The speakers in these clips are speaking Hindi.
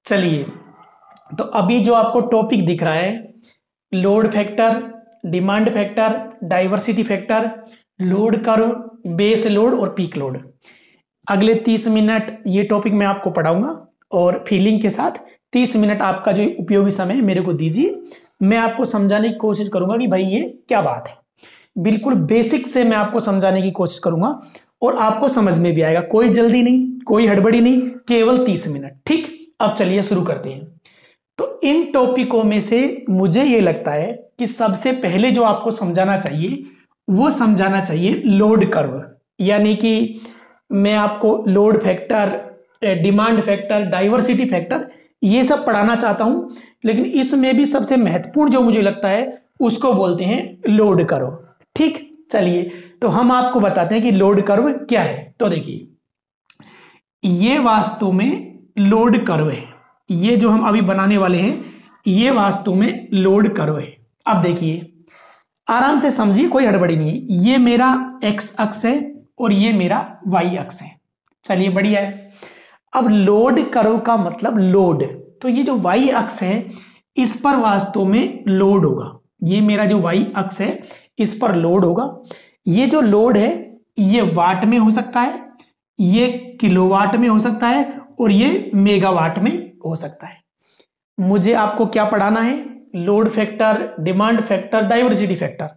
चलिए, तो अभी जो आपको टॉपिक दिख रहा है, load factor, demand factor, diversity factor, load curve, base load और पीक लोड, अगले 30 मिनट ये टॉपिक मैं आपको पढ़ाऊंगा और फीलिंग के साथ 30 मिनट आपका जो उपयोगी समय मेरे को दीजिए। मैं आपको समझाने की कोशिश करूंगा कि भाई ये क्या बात है। बिल्कुल बेसिक से मैं आपको समझाने की कोशिश करूंगा और आपको समझ में भी आएगा। कोई जल्दी नहीं, कोई हड़बड़ी नहीं, केवल 30 मिनट। ठीक, अब चलिए शुरू करते हैं। तो इन टॉपिकों में से मुझे ये लगता है कि सबसे पहले जो आपको समझाना चाहिए वो समझाना चाहिए लोड कर्व। यानी कि मैं आपको load factor, demand factor, diversity factor ये सब पढ़ाना चाहता हूं, लेकिन इसमें भी सबसे महत्वपूर्ण जो मुझे लगता है उसको बोलते हैं लोड कर्व। ठीक, चलिए तो हम आपको बताते हैं कि लोड कर्व क्या है। तो देखिए, ये वास्तव में लोड कर्व है। ये जो हम अभी बनाने वाले हैं ये वास्तव में लोड कर्व है। अब देखिए, आराम से समझिए, कोई हड़बड़ी नहीं है। ये मेरा एक्स अक्ष है और ये मेरा वाई अक्ष है। चलिए, बढ़िया है। अब लोड कर्व का मतलब लोड, तो ये जो वाई अक्ष है इस पर वास्तव में लोड होगा। ये मेरा जो वाई अक्ष है इस पर लोड होगा। ये जो लोड है ये वाट में हो सकता है, ये किलोवाट में हो सकता है और ये मेगावाट में हो सकता है। मुझे आपको क्या पढ़ाना है? Load factor, demand factor, diversity factor.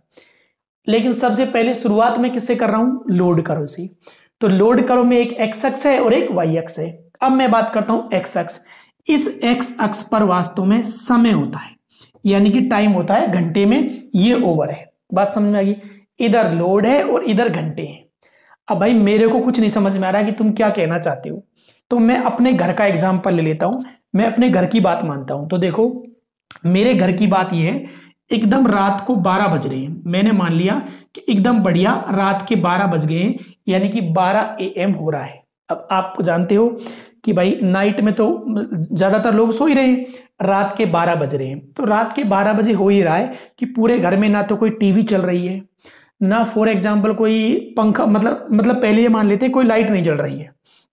लेकिन सबसे पहले शुरुआत में किससे कर रहा हूं? लोड कर्व से। तो लोड कर्व में एक एक्स अक्ष है और एक वाई अक्ष है। अब मैं बात करता हूं एक्स अक्ष। इस एक्स अक्ष पर वास्तव में समय होता है, यानी कि टाइम होता है घंटे में। ये ओवर है, बात समझ में आ गई? इधर लोड है और इधर घंटे हैं। अब भाई मेरे को कुछ नहीं समझ में आ रहा है कि तुम क्या कहना चाहते हो, तो मैं अपने घर का एग्जांपल ले लेता हूं। मैं अपने घर की बात मानता हूं। तो देखो, मेरे घर की बात यह है, एकदम रात को 12 बज रहे हैं। मैंने मान लिया कि एकदम बढ़िया रात के 12 बज गए हैं, यानी कि 12 AM हो रहा है। अब आप जानते हो कि भाई नाइट में तो ज्यादातर लोग सो ही रहे हैं, रात के 12 बज रहे हैं। तो रात के 12 बजे हो ही रहा है कि पूरे घर में ना तो कोई टीवी चल रही है, ना फॉर एग्जाम्पल कोई पंखा, मतलब पहले ये मान लेते हैं कोई लाइट नहीं जल रही है।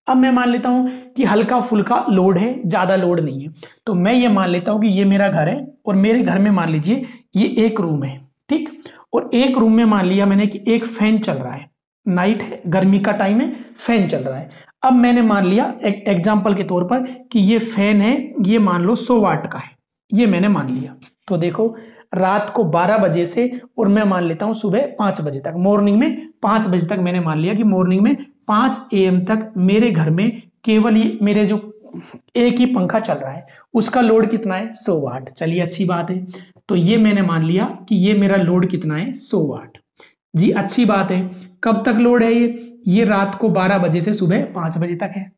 अब मैं मान लेता हूं कि हल्का फुल्का लोड है, ज्यादा लोड नहीं है। तो मैं ये मान लेता हूं कि ये मेरा घर है और मेरे घर में मान लीजिए ये एक रूम है। ठीक, और एक रूम में मान लिया मैंने कि एक फैन चल रहा है। नाइट है, गर्मी का टाइम है, फैन चल रहा है। अब मैंने मान लिया एग्जाम्पल के तौर पर कि ये फैन है, ये मान लो 100 वाट का है, ये मैंने मान लिया। तो देखो, रात को 12 बजे से और मैं मान लेता हूं सुबह 5 बजे तक, मॉर्निंग में 5 बजे तक मैंने मान लिया कि मॉर्निंग में 5 AM तक मेरे घर में केवल ये मेरे जो एक ही पंखा चल रहा है, उसका लोड कितना है? 100 वाट। चलिए, अच्छी बात है। तो ये मैंने मान लिया कि ये मेरा लोड कितना है? 100 वाट। जी, अच्छी बात है। कब तक लोड है ये रात को 12 बजे से सुबह 5 बजे तक है।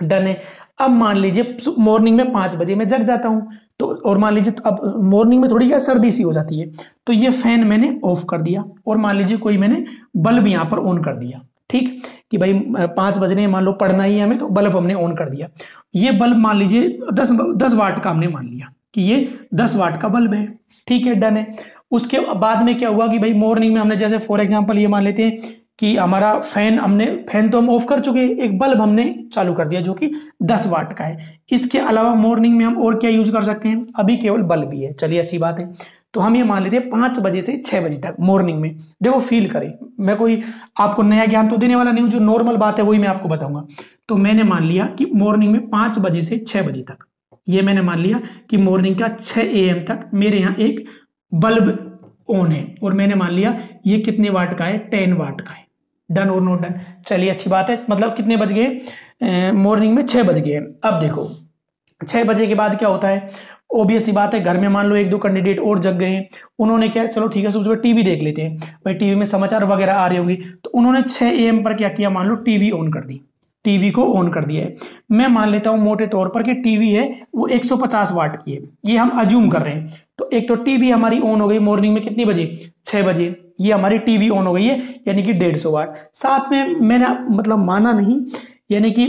डन है। अब मान लीजिए मॉर्निंग में 5 बजे मैं जग जाता हूं, तो और मान लीजिए तो अब मॉर्निंग में थोड़ी क्या सर्दी सी हो जाती है, तो ये फैन मैंने ऑफ कर दिया और मान लीजिए कोई मैंने बल्ब यहां पर ऑन कर दिया। ठीक, कि भाई 5 बज रहे हैं, मान लो पढ़ना ही है हमें, तो बल्ब हमने ऑन कर दिया। ये बल्ब मान लीजिए 10 वाट का हमने मान लिया कि ये 10 वाट का बल्ब है। ठीक है, डन है। उसके बाद में क्या हुआ कि भाई मॉर्निंग में हमने जैसे फॉर एग्जाम्पल ये मान लेते हैं कि हमारा फैन तो हम ऑफ कर चुके, एक बल्ब हमने चालू कर दिया जो कि 10 वाट का है। इसके अलावा मॉर्निंग में हम और क्या यूज कर सकते हैं? अभी केवल बल्ब ही है। चलिए, अच्छी बात है। तो हम ये मान लेते हैं 5 बजे से 6 बजे तक मॉर्निंग में। देखो, फील करें, मैं कोई आपको नया ज्ञान तो देने वाला नहीं हूं, जो नॉर्मल बात है वही मैं आपको बताऊंगा। तो मैंने मान लिया कि मॉर्निंग में 5 बजे से 6 बजे तक, ये मैंने मान लिया कि मॉर्निंग का 6 AM तक मेरे यहाँ एक बल्ब ऑन है और मैंने मान लिया ये कितने वाट का है? 10 वाट का है। डन और नॉट डन? चलिए, अच्छी बात है। मतलब कितने बज गए? मॉर्निंग में 6 बज गए। अब देखो, 6 बजे के बाद क्या होता है? ऑब्वियस सी बात है, घर में मान लो 1-2 कैंडिडेट और जग गए हैं। उन्होंने क्या, चलो ठीक है सुबह टीवी देख लेते हैं, भाई टीवी में समाचार वगैरह आ रही होंगी, तो उन्होंने 6 AM पर क्या किया? मान लो टीवी ऑन कर दी, टीवी को ऑन कर दिया है। मैं मान लेता हूं मोटे तौर पर कि टीवी है वो 150 वाट की है, ये हम अज्यूम कर रहे हैं। तो एक तो टीवी हमारी ऑन हो गई मॉर्निंग में कितनी बजे? 6 बजे। ये हमारी टीवी ऑन हो गई है, यानी कि 150 वाट। साथ में मैंने मतलब माना नहीं, यानी कि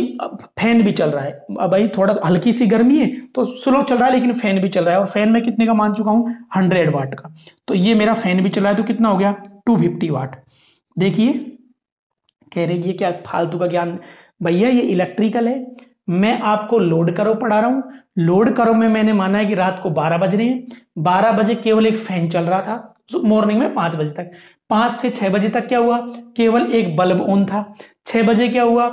फैन भी चल रहा है। अब भाई थोड़ा हल्की सी गर्मी है तो स्लो चल रहा है, लेकिन फैन भी चल रहा है, और फैन में कितने का मान चुका हूं? 100 वाट का। तो ये मेरा फैन भी चल रहा है, तो कितना हो गया? 250 वाट। देखिए, कह रहे ये क्या फालतू का ज्ञान भैया, ये इलेक्ट्रिकल है, मैं आपको लोड कर्व पढ़ा रहा हूं। लोड कर्व में मैंने माना है कि रात को 12 बज रहे हैं, 12 बजे केवल एक फैन चल रहा था मॉर्निंग में 5 बजे तक, 5 से 6 बजे तक क्या हुआ, केवल एक बल्ब ऑन था, 6 बजे क्या हुआ,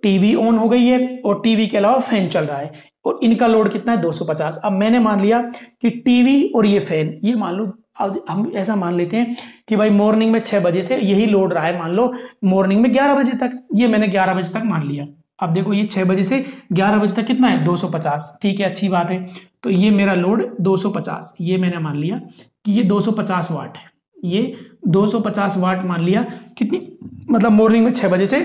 टीवी ऑन हो गई है और टीवी के अलावा फैन चल रहा है और इनका लोड कितना है 250। अब मैंने मान लिया कि टीवी और ये फैन, ये मान लो अब हम ऐसा मान लेते हैं कि भाई मॉर्निंग में 6 बजे से यही लोड रहा है, मान लो मॉर्निंग में 11 बजे तक, ये मैंने 11 बजे तक मान लिया। अब देखो ये 6 बजे से 11 बजे तक कितना है 250, ठीक है अच्छी बात है। तो ये मेरा लोड 250, ये मैंने मान लिया कि ये 250 वाट है, ये 250 वाट मान लिया, कितनी मतलब मॉर्निंग में 6 बजे से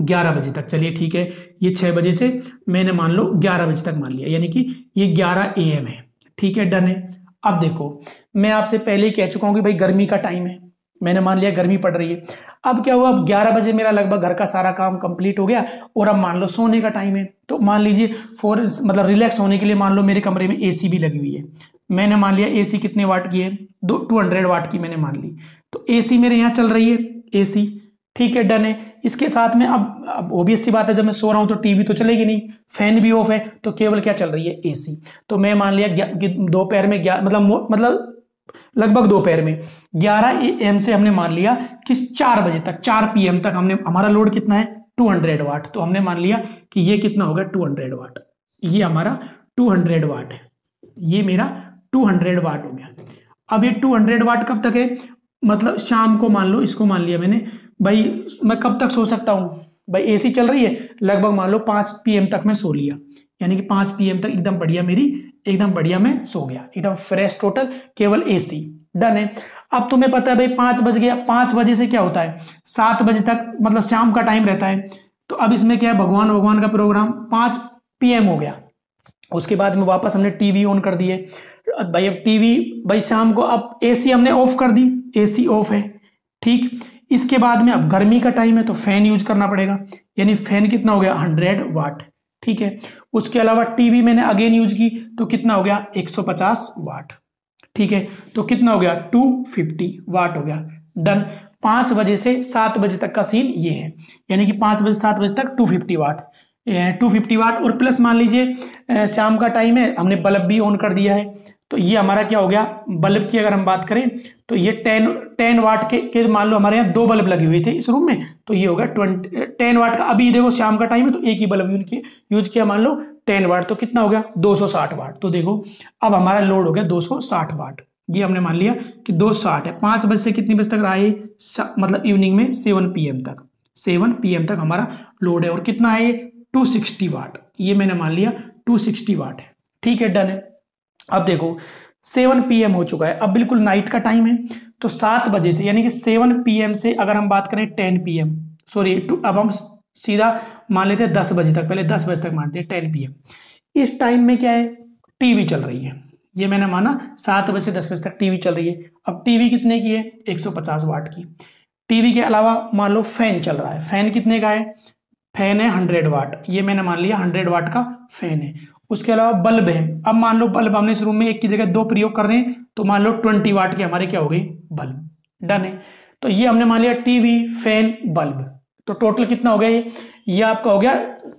11 बजे तक। चलिए ठीक है, ये 6 बजे से मैंने मान लो 11 बजे तक मान लिया, यानी कि ये 11 AM है, ठीक है डन है। अब देखो मैं आपसे पहले ही कह चुका हूं कि भाई गर्मी का टाइम है, मैंने मान लिया गर्मी पड़ रही है। अब क्या हुआ, अब 11 बजे मेरा लगभग घर का सारा काम कंप्लीट हो गया और अब मान लो सोने का टाइम है, तो मान लीजिए फॉर मतलब रिलैक्स होने के लिए मान लो मेरे कमरे में एसी भी लगी हुई है। मैंने मान लिया एसी कितने वाट की है, 200 वाट की मैंने मान ली, तो एसी मेरे यहाँ चल रही है एसी, ठीक है डन है। इसके साथ में अब ऑब्वियस सी बात है, जब मैं सो रहा हूं तो टीवी तो चलेगी नहीं, फैन भी ऑफ है, तो केवल क्या चल रही है एसी। तो मैं मान लिया कि दोपहर में मतलब लगभग दोपहर में 11 AM से हमने मान लिया कि 4 बजे तक 4 PM तक हमने, हमारा लोड कितना है 200 वाट, तो हमने मान लिया कि ये कितना होगा 200 वाट, ये हमारा 200 वाट है, ये मेरा 200 वाट हो गया। अब ये 200 वाट कब तक है, मतलब शाम को मान लो, इसको मान लिया मैंने भाई मैं कब तक सो सकता हूं, भाई एसी चल रही है लगभग मान लो 5 PM तक मैं सो लिया, यानी कि 5 PM तक एकदम बढ़िया मेरी, एकदम बढ़िया मैं सो गया, एकदम फ्रेश टोटल, केवल एसी, डन है। अब तुम्हें पता है भाई 5 बज गया, 5 बजे से क्या होता है 7 बजे तक मतलब शाम का टाइम रहता है, तो अब इसमें क्या है भगवान का प्रोग्राम 5 PM हो गया। उसके बाद में वापस हमने टीवी ऑन कर दिए भाई, अब टीवी भाई शाम को, अब एसी हमने ऑफ कर दी, एसी ऑफ है, ठीक। इसके बाद में अब गर्मी का टाइम है तो फैन यूज करना पड़ेगा, यानी फैन कितना हो गया 100 वाट, ठीक है। उसके अलावा टीवी मैंने अगेन यूज की तो कितना हो गया 150 वाट, ठीक है, तो कितना हो गया 250 वाट हो गया, डन। 5 बजे से 7 बजे तक का सीन ये है, यानी कि 5 बजे 7 बजे तक 250 वाट, 250 वाट और प्लस मान लीजिए शाम का टाइम है, हमने बल्ब भी ऑन कर दिया है, तो ये हमारा क्या हो गया, बल्ब की अगर हम बात करें तो ये 10 वाट के मान लो हमारे यहाँ 2 बल्ब लगे हुए थे इस रूम में, तो ये होगा 10 वाट का। अभी देखो शाम का टाइम है तो एक ही बल्ब यूज किया मान लो 10 वाट, तो कितना हो गया 260 वाट। तो देखो अब हमारा लोड हो गया 260 वाट, ये हमने मान लिया कि 260 है। 5 बजे से कितनी बजे तक रहा है, मतलब इवनिंग में 7 PM तक, 7 PM तक हमारा लोड है, और कितना है ये 260 वाट, ये मैंने मान लिया 260 वाट है, ठीक है डन है। अब देखो 7 PM हो चुका है, अब बिल्कुल नाइट का टाइम है, तो 7 बजे से यानी कि 7 PM से अगर हम बात करें 10 PM, सॉरी अब हम सीधा मान लेते हैं 10 बजे तक, पहले 10 बजे तक मानते हैं 10 PM। इस टाइम में क्या है टीवी चल रही है, ये मैंने माना 7 बजे से 10 बजे तक टीवी चल रही है। अब टीवी कितने की है 150 वाट की। टीवी के अलावा मान लो फैन चल रहा है, फैन कितने का है, फैन है 100 वाट, ये मैंने मान लिया 100 वाट का फैन है। उसके अलावा बल्ब है, अब मान लो बल्ब हमने इस रूम में एक की जगह 2 प्रयोग कर रहे हैं, तो मान लो 20 वाट के हमारे क्या हो गए बल्ब, डन है। तो ये हमने मान लिया टीवी फैन बल्ब, तो टोटल कितना हो गया ये आपका हो गया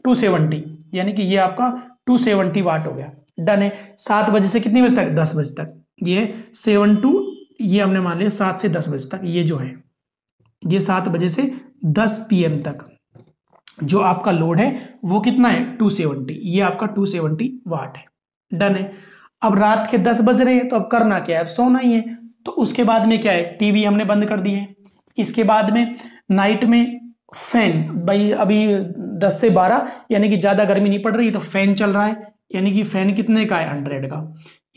270, यानी कि ये आपका 270 वाट हो गया, डन है। 7 बजे से कितनी बजे तक 10 बजे तक, ये 7 टू ये हमने मान लिया 7 से 10 बजे तक, ये जो है ये 7 बजे से 10 PM तक जो आपका लोड है वो कितना है 270, ये आपका 270 वाट है, डन है। अब रात के 10 बज रहे हैं तो अब करना क्या है, अब सोना ही है, तो उसके बाद में क्या है टीवी हमने बंद कर दी है। इसके बाद में नाइट में फैन, भाई अभी 10 से 12 यानी कि ज्यादा गर्मी नहीं पड़ रही तो फैन चल रहा है, यानी कि फैन कितने का है 100 का,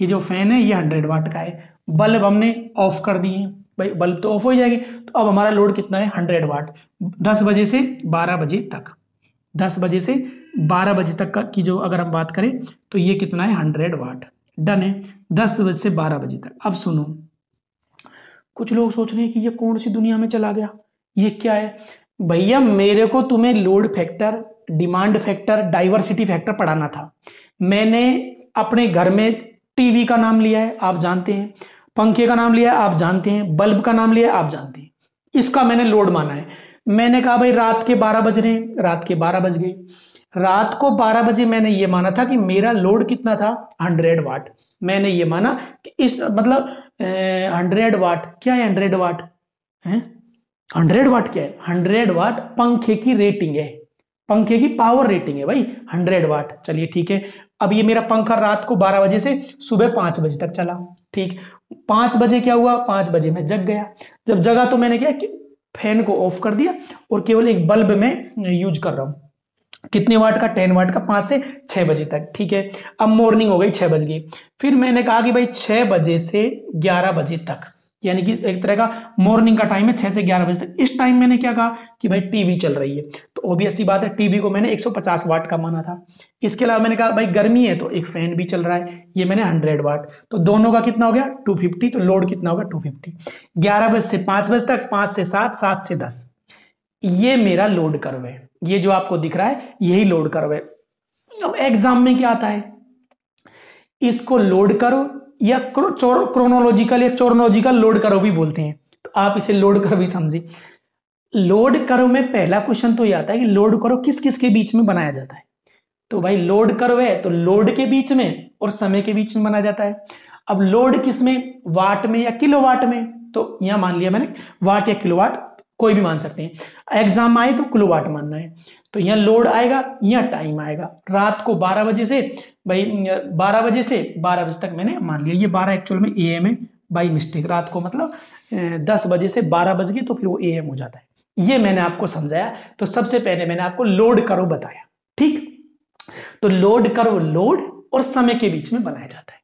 ये जो फैन है ये 100 वाट का है। बल्ब हमने ऑफ कर दिए हैं, भाई बल्ब तो ऑफ हो जाएगी, तो अब हमारा लोड कितना है 100 वाट। 10 बजे से 12 बजे तक, 10 बजे से 12 बजे तक का की जो अगर हम बात करें तो ये कितना है 100 वाट, डन है। 10 बजे से 12 बजे तक। अब सुनो, कुछ लोग सोच रहे हैं कि ये कौन सी दुनिया में चला गया, ये क्या है। भैया मेरे को तुम्हें load factor, demand factor, diversity factor पढ़ाना था। मैंने अपने घर में टीवी का नाम लिया है आप जानते हैं, पंखे का नाम लिया है आप जानते हैं, बल्ब का नाम लिया है आप जानते हैं, इसका मैंने लोड माना है। मैंने कहा भाई रात के 12 बज रहे हैं, रात के 12 बज गए। रात को 12 बजे मैंने ये माना था कि मेरा लोड कितना था 100 वाट। मैंने ये माना कि इस मतलब 100 वाट क्या है, 100 वाट है, 100 वाट क्या है, 100 वाट पंखे की रेटिंग है, पंखे की पावर रेटिंग है भाई 100 वाट। चलिए ठीक है, अब ये मेरा पंखा रात को 12 बजे से सुबह 5 बजे तक चला। ठीक, 5 बजे क्या हुआ, 5 बजे मैं जग गया। जब जगा तो मैंने क्या कि फैन को ऑफ कर दिया और केवल एक बल्ब में यूज कर रहा हूं। कितने वाट का, 10 वाट का, 5 से 6 बजे तक। ठीक है, अब मॉर्निंग हो गई, 6 बज गई। फिर मैंने कहा कि भाई 6 बजे से 11 बजे तक, यानी कि एक तरह का मॉर्निंग का टाइम है 6 से 11 बजे तक। इस टाइम मैंने क्या कहा कि भाई टीवी चल रही है, तो ऑब्वियस सी बात है टीवी को मैंने 150 वाट का माना था। इसके अलावा मैंने कहा भाई गर्मी है तो एक फैन भी चल रहा है, ये मैंने 100 वाट, तो दोनों का कितना हो गया 250, तो लोड कितना होगा 250। 11 बजे से 5 बजे तक, 5 से 7, 7 से 10, ये मेरा लोड कर्व है। ये जो आपको दिख रहा है यही लोड कर्व है। अब एग्जाम में क्या आता है, इसको लोड कर्व या क्रोनोलॉजिकल या चोरोलॉजिकल लोड कर्व भी बोलते हैं, तो आप इसे लोड कर्व भी समझिए। लोड कर्व में पहला क्वेश्चन तो ये आता है कि लोड कर्व किस किस के बीच में बनाया जाता है। तो भाई लोड कर्व है तो लोड के बीच में और समय के बीच में बनाया जाता है। अब लोड किस में, वाट में या किलोवाट में, तो यहां मान लिया मैंने वाट या किलोवाट, कोई भी मान सकते हैं। एग्जाम आए तो किलोवाट मानना है, तो यहाँ लोड आएगा, यहाँ टाइम आएगा। रात को 12 बजे से भाई 12 बजे से 12 बजे तक मैंने मान लिया, ये 12 एक्चुअल में AM है बाई मिस्टेक, रात को मतलब 10 बजे से 12 बज गए तो फिर वो AM हो जाता है। ये मैंने आपको समझाया। तो सबसे पहले मैंने आपको लोड कर्व बताया। ठीक, तो लोड कर्व लोड और समय के बीच में बनाया जाता है।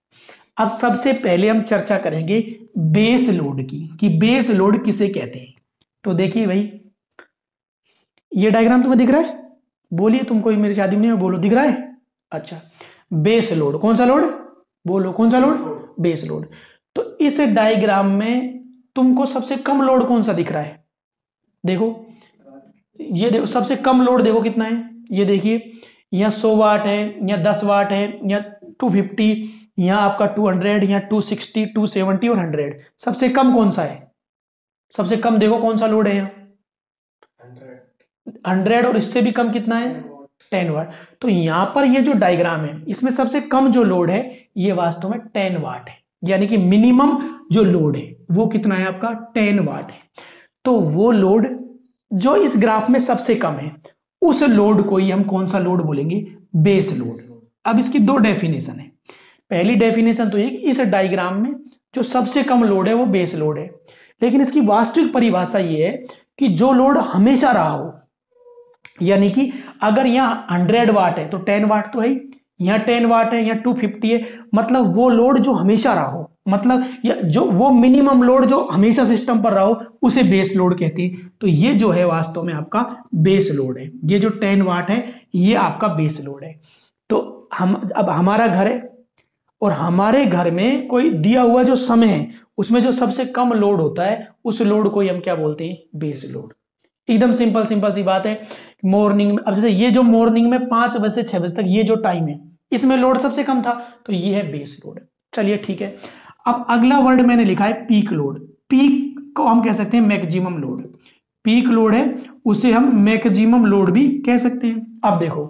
अब सबसे पहले हम चर्चा करेंगे बेस लोड की, कि बेस लोड किसे कहते हैं। तो देखिए भाई, ये डायग्राम तुम्हें दिख रहा है, बोलिए, तुम कोई मेरी शादी में नहीं हो, बोलो दिख रहा है। अच्छा, बेस लोड, कौन सा लोड, बोलो कौन सा लोड, बेस लोड। तो इस डायग्राम में तुमको सबसे कम लोड कौन सा दिख रहा है, देखो, ये देखो सबसे कम लोड देखो कितना है, ये देखिए, यहाँ 100 वाट है, यहाँ 10 वाट है, यहाँ 250, यहाँ आपका 200, यहाँ 260, 270 और 100। सबसे कम कौन सा है, सबसे कम देखो कौन सा लोड है यहाँ, 100, और इससे भी कम कितना है 10 वाट। तो यहां पर ये जो डायग्राम है इसमें सबसे कम जो लोड है ये वास्तव में 10 वाट है, यानी कि मिनिमम जो लोड है वो कितना है आपका 10 वाट है। तो वो लोड जो इस ग्राफ में सबसे कम है उस लोड को ही हम कौन सा लोड बोलेंगे, बेस लोड। अब इसकी दो डेफिनेशन है। पहली डेफिनेशन तो ये, इस डायग्राम में जो सबसे कम लोड है वो बेस लोड है, लेकिन इसकी वास्तविक परिभाषा ये है कि जो लोड हमेशा रहा हो, यानी कि अगर यहाँ 100 वाट है तो 10 वाट तो है, यहाँ 10 वाट है, यहाँ 250 है, मतलब वो लोड जो हमेशा रहा हो, मतलब जो वो मिनिमम लोड जो हमेशा सिस्टम पर रहा हो उसे बेस लोड कहते हैं। तो ये जो है वास्तव में आपका बेस लोड है, ये जो 10 वाट है ये आपका बेस लोड है। तो हम अब हमारा घर है और हमारे घर में कोई दिया हुआ जो समय है उसमें जो सबसे कम लोड होता है उस लोड को ही हम क्या बोलते हैं, बेस लोड। एकदम सिंपल सिंपल सी बात है। मॉर्निंग में, अब जैसे ये जो मॉर्निंग में 5 बजे से 6 बजे तक ये जो टाइम है इसमें लोड सबसे कम था, तो ये है बेस लोड। चलिए ठीक है, अब अगला वर्ड मैंने लिखा है पीक लोड। पीक को हम कह सकते हैं मैक्सिमम लोड, पीक लोड है उसे हम मैक्सिमम लोड भी कह सकते हैं। अब देखो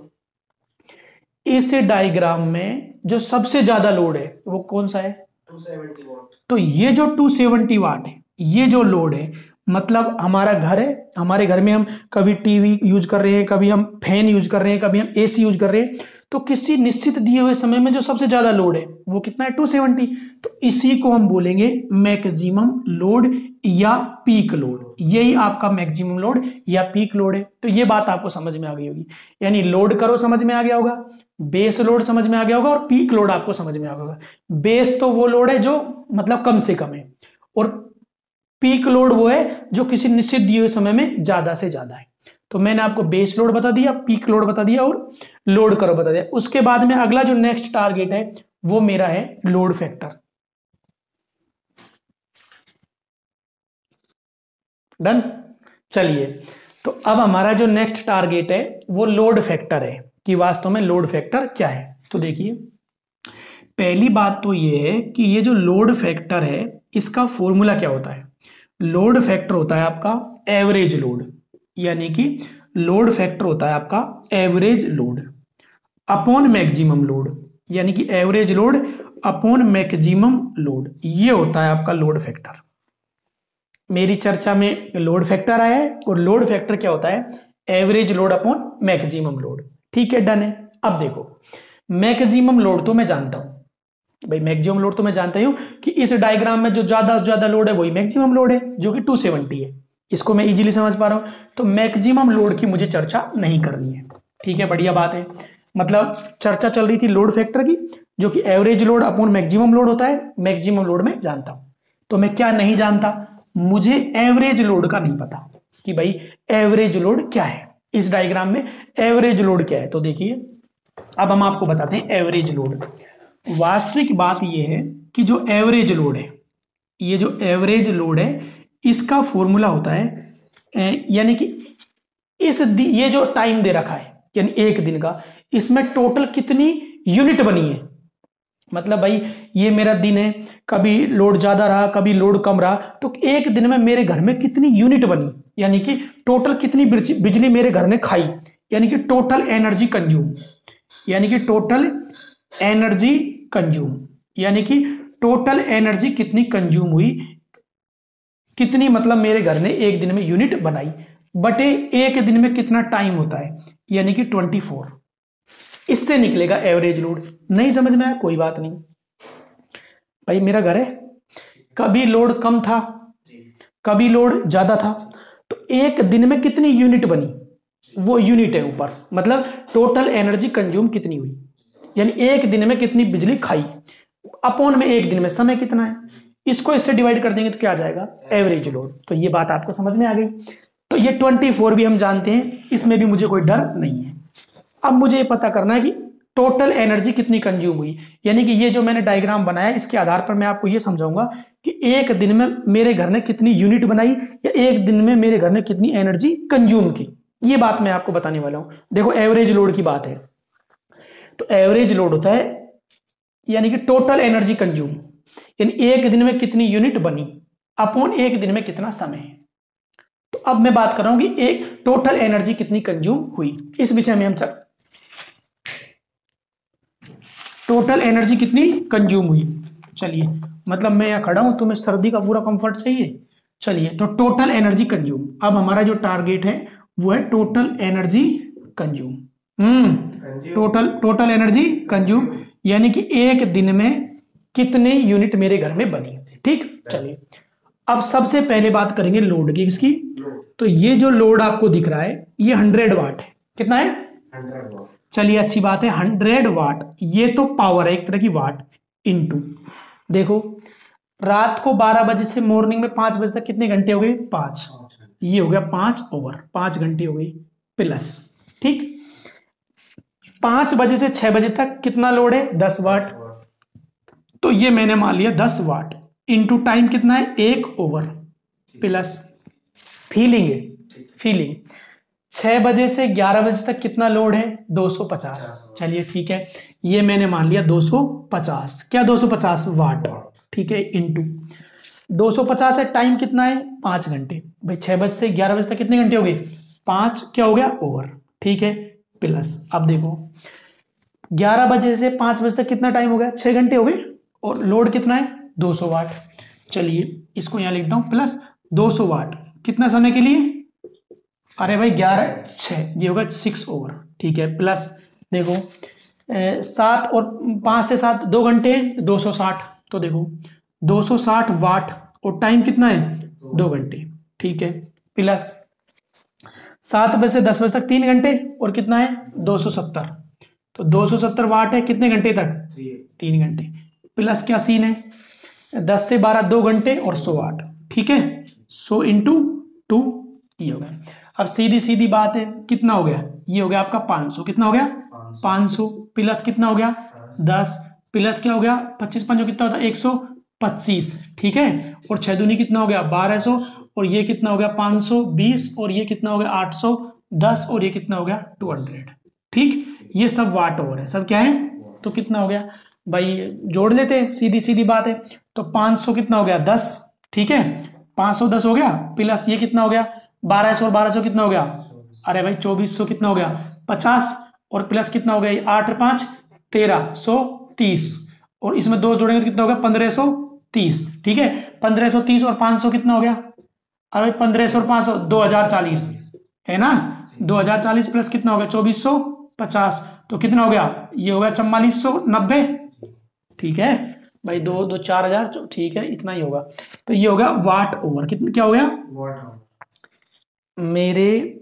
इस डायग्राम में जो सबसे ज्यादा लोड है वो कौन सा है, 270 वाट। तो ये जो 270 वाट है ये जो लोड है, मतलब हमारा घर है, हमारे घर में हम कभी टीवी यूज कर रहे हैं, कभी हम फैन यूज कर रहे हैं, कभी हम AC यूज कर रहे हैं, तो किसी निश्चित दिए हुए समय में जो सबसे ज्यादा लोड है वो कितना है 270। तो इसी को हम बोलेंगे मैक्सिमम लोड या पीक लोड, यही आपका मैक्सिमम लोड या पीक लोड है। तो ये बात आपको समझ में आ गई होगी, यानी लोड करो समझ में आ गया होगा, बेस लोड समझ में आ गया होगा और पीक लोड आपको समझ में आ गया होगा। बेस तो वो लोड है जो मतलब कम से कम है, और पीक लोड वो है जो किसी निश्चित दिए हुए समय में ज्यादा से ज्यादा है। तो मैंने आपको बेस लोड बता दिया, पीक लोड बता दिया और लोड कर्व बता दिया। उसके बाद में अगला जो नेक्स्ट टारगेट है वो मेरा है लोड फैक्टर। डन, चलिए, तो अब हमारा जो नेक्स्ट टारगेट है वो लोड फैक्टर है कि वास्तव में लोड फैक्टर क्या है। तो देखिए पहली बात तो ये है कि ये जो लोड फैक्टर है इसका फॉर्मूला क्या होता है। लोड फैक्टर होता है आपका एवरेज लोड, यानी कि लोड फैक्टर होता है आपका average load upon maximum load, यानी कि average load upon maximum load, ये होता है आपका लोड फैक्टर। मेरी चर्चा में लोड फैक्टर आया है और लोड फैक्टर क्या होता है, average load upon maximum load. ठीक है, डन है। अब देखो मैक्सिमम लोड तो मैं जानता हूं भाई, मैक्सिमम लोड तो मैं जानता ही हूं कि इस डायग्राम में जो ज्यादा लोड है वही मैक्सिमम लोड है, जो कि 270 है। इसको मैं इजीली समझ पा रहा हूं, तो मैक्सिमम लोड की मुझे चर्चा नहीं करनी है। ठीक है, बढ़िया बात है। मतलब चर्चा चल रही थी लोड फैक्टर की, जो कि average load upon maximum load होता है। मैक्सिमम लोड में जानता हूं, तो मैं क्या नहीं जानता, मुझे एवरेज लोड का नहीं पता कि भाई एवरेज लोड क्या है, इस डायग्राम में एवरेज लोड क्या है। तो देखिए अब हम आपको बताते हैं एवरेज लोड। वास्तविक बात यह है कि जो एवरेज लोड है, ये जो एवरेज लोड है इसका फॉर्मूला होता है, यानी कि ये जो टाइम दे रखा है यानी एक दिन का, इसमें टोटल कितनी यूनिट बनी है। मतलब भाई ये मेरा दिन है, कभी लोड ज्यादा रहा कभी लोड कम रहा, तो एक दिन में मेरे घर में कितनी यूनिट बनी, यानी कि टोटल कितनी बिजली मेरे घर ने खाई, यानी कि टोटल एनर्जी कंज्यूम, यानी कि टोटल एनर्जी कंज्यूम, यानी कि टोटल एनर्जी कितनी कंज्यूम हुई, कितनी मतलब मेरे घर ने एक दिन में यूनिट बनाई, बटे एक दिन में कितना टाइम होता है, यानी कि 24। इससे निकलेगा एवरेज लोड। नहीं समझ में आया, कोई बात नहीं भाई, मेरा घर है, कभी लोड कम था कभी लोड ज्यादा था, तो एक दिन में कितनी यूनिट बनी, वो यूनिट है ऊपर, मतलब टोटल एनर्जी कंज्यूम कितनी हुई, यानी एक दिन में कितनी बिजली खाई, अपॉन में एक दिन में समय कितना है, इसको इससे डिवाइड कर देंगे तो क्या आ जाएगा, एवरेज लोड। तो ये बात आपको समझ में आ गई। तो ये 24 भी हम जानते हैं, इसमें भी मुझे कोई डर नहीं है। अब मुझे ये पता करना है कि टोटल एनर्जी कितनी कंज्यूम हुई, यानी कि ये जो मैंने डायग्राम बनाया इसके आधार पर मैं आपको ये समझाऊंगा कि एक दिन में मेरे घर ने कितनी यूनिट बनाई या एक दिन में मेरे घर ने कितनी एनर्जी कंज्यूम की, ये बात मैं आपको बताने वाला हूं। देखो एवरेज लोड की बात है, तो एवरेज लोड होता है यानी कि टोटल एनर्जी कंज्यूम, यानी एक दिन में कितनी यूनिट बनी अपॉन एक दिन में कितना समय। तो अब मैं बात कर रहा हूं कि एक टोटल एनर्जी कितनी कंज्यूम हुई, इस विषय में हम टोटल एनर्जी कितनी कंज्यूम हुई। चलिए मतलब मैं यहां खड़ा हूं, तुम्हें सर्दी का पूरा कंफर्ट चाहिए। चलिए तो टोटल एनर्जी कंज्यूम, अब हमारा जो टारगेट है वो है total energy consume. Total energy consume, यानी कि एक दिन में कितने यूनिट मेरे घर में बनी। ठीक, चलिए अब सबसे पहले बात करेंगे लोड की, इसकी। तो ये जो लोड आपको दिख रहा है ये 100 वाट है, कितना है 100 वाट। चलिए अच्छी बात है, 100 वाट, ये तो पावर है एक तरह की, वाट इनटू, देखो रात को 12 बजे से मॉर्निंग में 5 बजे तक कितने घंटे हो गए, 5, ये हो गया 5/5 घंटे हो गई प्लस। ठीक, 5 बजे से 6 बजे तक कितना लोड है, 10 वाट, तो ये मैंने मान लिया 10 वाट इनटू टाइम कितना है 1/, प्लस फीलिंग है, फीलिंग 6 बजे से 11 बजे तक कितना लोड है, 250। चलिए ठीक है, ये मैंने मान लिया 250, क्या 250 वाट। ठीक है, इनटू 250 है, टाइम कितना है 5 घंटे भाई, 6 बजे से 11 बजे तक कितने घंटे हो गए, 5 क्या हो गया ओवर। ठीक है, प्लस अब देखो 11 बजे से 5 बजे तक कितना टाइम हो गया, 6 घंटे हो गए, और लोड कितना है 200 वाट। चलिए इसको यहां लिखता हूं, प्लस 200 वाट कितना समय के लिए, अरे भाई 11/6, ये होगा 6/। ठीक है, प्लस देखो 7 और 5 से 7 2 घंटे, 260, तो देखो 260 वाट, और टाइम कितना है 2 घंटे। ठीक है, प्लस 7 बजे से 10 बजे तक 3 घंटे, और कितना है 270, तो 270 वाट है कितने घंटे तक, 3 घंटे, प्लस क्या सीन है 10 से 12 2 घंटे और 100 वाट। ठीक है, 100 इंटू 2, ये हो गया। अब सीधी सीधी बात है, कितना हो गया, ये हो गया आपका 500, कितना हो गया 500, प्लस कितना हो गया 10, प्लस क्या हो गया 25 5 कितना होता है 125। ठीक है, और 6 दूनी कितना हो गया 1200, और ये कितना हो गया 520, और ये कितना हो गया 810, और ये कितना हो गया 200। ठीक, ये सब वाट ओवर है, सब क्या है, तो कितना हो गया भाई, जोड़ लेते हैं, सीधी सीधी बात है। तो 500 कितना हो गया 10, ठीक है 510 हो गया, प्लस ये कितना हो गया 1200, और 1200 कितना हो गया अरे भाई 2400 कितना हो गया 50, और प्लस कितना हो गया 8 5 1330, और इसमें 2 जोड़ेंगे तो कितना हो गया 1530। ठीक है, 1530 और 500 कितना हो गया, अरे भाई 1500 और 500 2040 है ना। 2040 प्लस कितना हो गया 2450, तो कितना हो गया, ये हो गया 4490। ठीक है भाई, 2 2 4000, ठीक है इतना ही होगा। तो ये हो गया वाट ओवर, कितना क्या हो गया मेरे।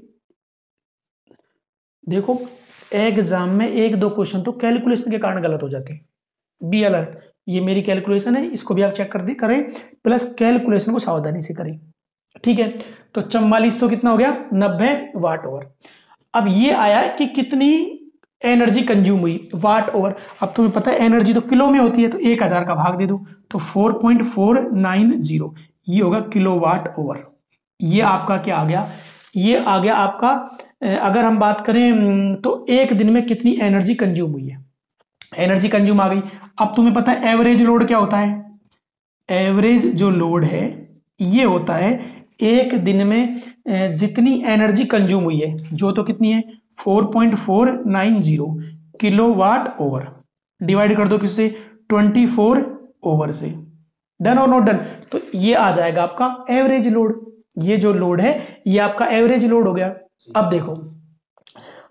देखो एग्जाम में 1 2 क्वेश्चन तो कैलकुलेशन के कारण गलत हो जाते हैं। बी अलर्ट, ये मेरी कैलकुलेशन है, इसको भी आप चेक कर करें, प्लस कैलकुलेशन को सावधानी से करें। ठीक है, तो 4400 कितना हो गया 90 वाट ओवर। अब ये आया कि कितनी एनर्जी कंज्यूम हुई वाट ओवर। अब तुम्हें पता है एनर्जी तो किलो में होती है, तो 1000 का भाग दे दो तो 4.490, ये होगा किलोवाट ओवर। ये आपका क्या आ गया, ये आ गया आपका, अगर हम बात करें तो एक दिन में कितनी एनर्जी कंज्यूम हुई है, एनर्जी कंज्यूम आ गई। अब तुम्हें पता है एवरेज लोड क्या होता है, एवरेज जो लोड है ये होता है एक दिन में जितनी एनर्जी कंज्यूम हुई है, जो तो कितनी है 4.490 किलोवाट ओवर, डिवाइड कर दो किससे 24 ओवर से। डन और नॉट डन, तो ये आ जाएगा आपका एवरेज लोड। ये जो लोड है ये आपका एवरेज लोड हो गया। अब देखो